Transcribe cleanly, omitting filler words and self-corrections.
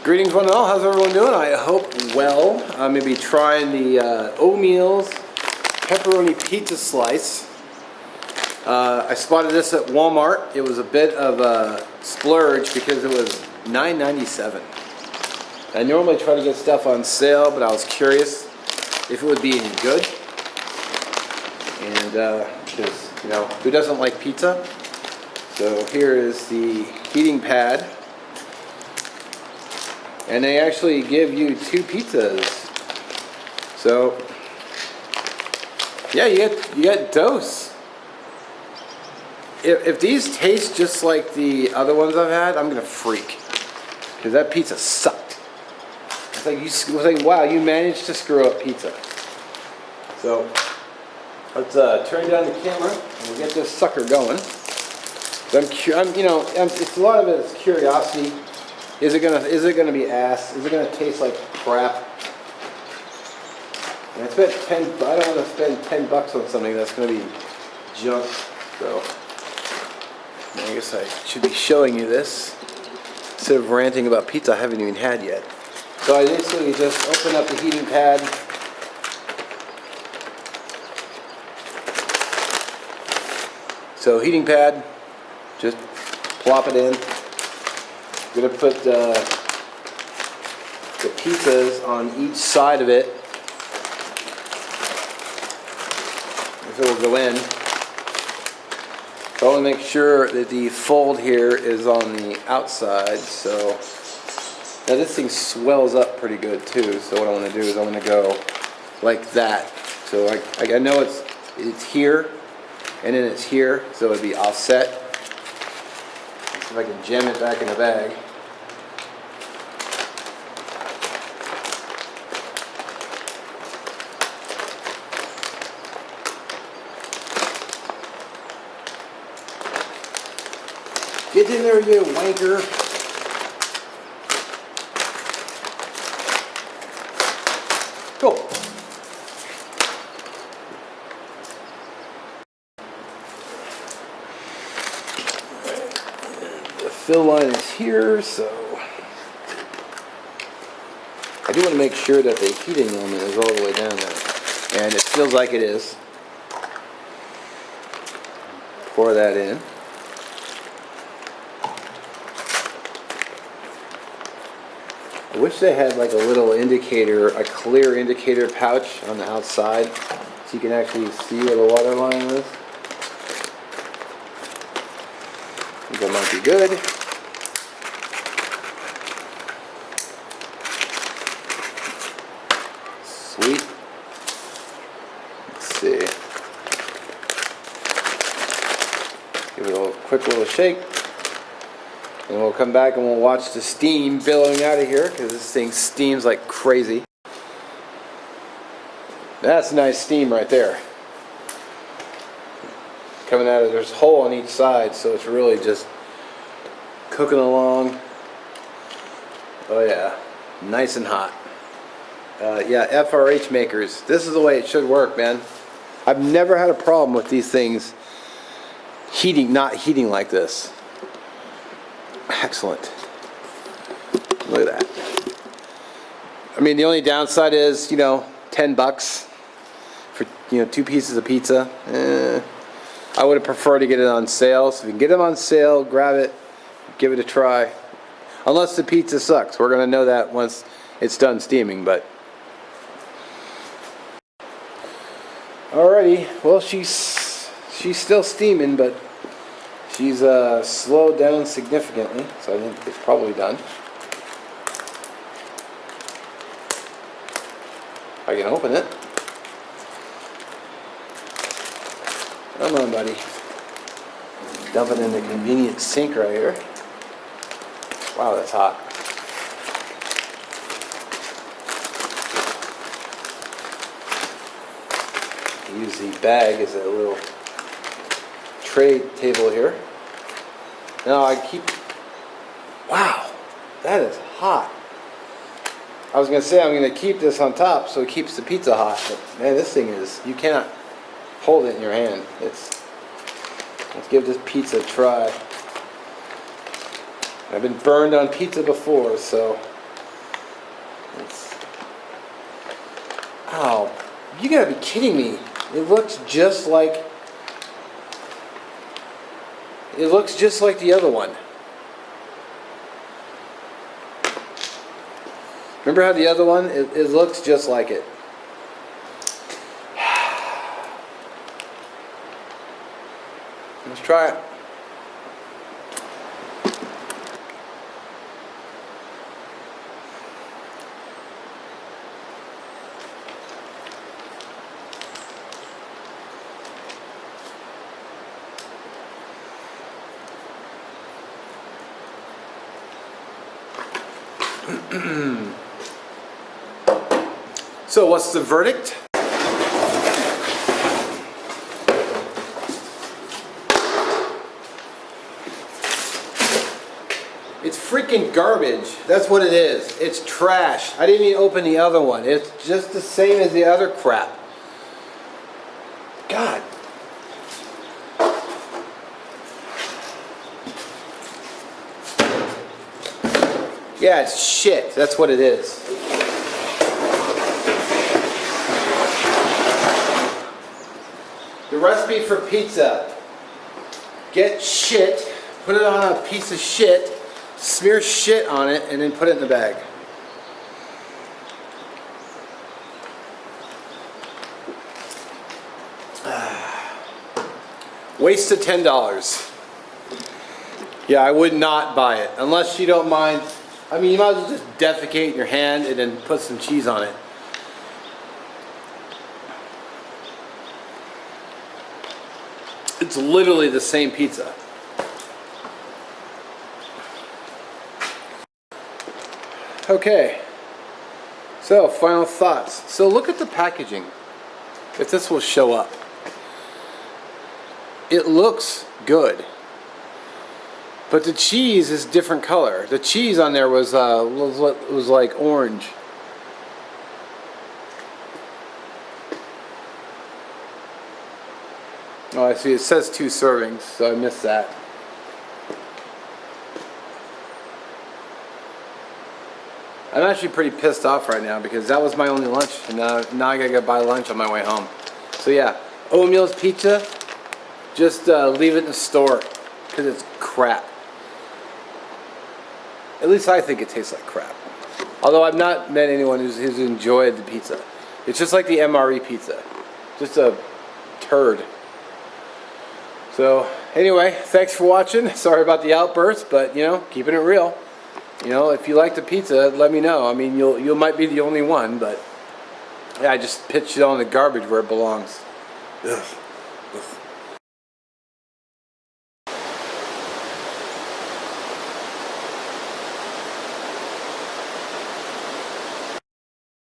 Greetings one and all, how's everyone doing? I hope well. I'm going to be trying the Omeals Pepperoni Pizza Slice. I spotted this at Walmart. It was a bit of a splurge because it was $9.97. I normally try to get stuff on sale, but I was curious if it would be any good. And because, you know, who doesn't like pizza? So here is the heating pad. And they actually give you 2 pizzas. So yeah, you get dose. If these taste just like the other ones I've had, I'm gonna freak. Because that pizza sucked. It's like wow, you managed to screw up pizza. So let's turn down the camera and we'll get this sucker going. So it's a lot of it is curiosity. Is it gonna be ass? Is it gonna taste like crap? And I spent I don't want to spend $10 on something that's gonna be junk. So I guess I should be showing you this instead of ranting about pizza I haven't even had yet. So I basically just open up the heating pad. So heating pad, just plop it in. I'm going to put the pizzas on each side of it, if it will go in. So I want to make sure that the fold here is on the outside. So now this thing swells up pretty good too. So what I want to do is I want to go like that. So I know it's here, and then it's here, so it'll be offset. See if I can jam it back in the bag. Get in there, you wanker. Go. The fill line is here, so I do want to make sure that the heating element is all the way down there. And it feels like it is. Pour that in. I wish they had like a little indicator, a clear indicator pouch on the outside so you can actually see where the water line is. I think that might be good. Sweet. Let's see. Give it a quick little shake. And we'll come back and we'll watch the steam billowing out of here because this thing steams like crazy. That's nice steam right there. Coming out of, there's a hole on each side, so it's really just cooking along. Oh yeah, nice and hot. Yeah, FRH makers, this is the way it should work, man. I've never had a problem with these things not heating like this. Excellent. Look at that. I mean, the only downside is, you know, $10 for, you know, 2 pieces of pizza. I would have preferred to get it on sale. So if you can get them on sale, grab it, give it a try. Unless the pizza sucks. We're going to know that once it's done steaming, but. Alrighty. Well, she's still steaming, but she's slowed down significantly, so I think it's probably done. I can open it. Come on, buddy. Dump it in the convenient sink right here. Wow, that's hot. Use the bag as a little tray table here. Now wow, that is hot. I was going to say I'm going to keep this on top so it keeps the pizza hot, but man, this thing is, you cannot hold it in your hand. Let's give this pizza a try. I've been burned on pizza before, so You gotta be kidding me. It looks just like the other one. Remember how the other one, it looks just like it. Let's try it. So what's the verdict? It's freaking garbage. That's what it is. It's trash. I didn't even open the other one. It's just the same as the other crap. God. Yeah, it's shit. That's what it is. The recipe for pizza. Get shit, put it on a piece of shit, smear shit on it, and then put it in the bag. Waste of $10. Yeah, I would not buy it unless you don't mind. I mean, you might as well just defecate in your hand and then put some cheese on it. It's literally the same pizza. Okay, so final thoughts. So look at the packaging, if this will show up. It looks good, but the cheese is different color. The cheese on there was like orange. Oh, I see. It says 2 servings, so I missed that. I'm actually pretty pissed off right now because that was my only lunch, and now I gotta go buy lunch on my way home. So yeah, Omeals Pizza, just leave it in the store because it's crap. At least I think it tastes like crap. Although I've not met anyone who's enjoyed the pizza. It's just like the MRE pizza, just a turd. So anyway, thanks for watching. Sorry about the outburst, but you know, keeping it real. You know, if you like the pizza, let me know. I mean, you might be the only one, but yeah, I just pitched it on the garbage where it belongs. Ugh. Ugh.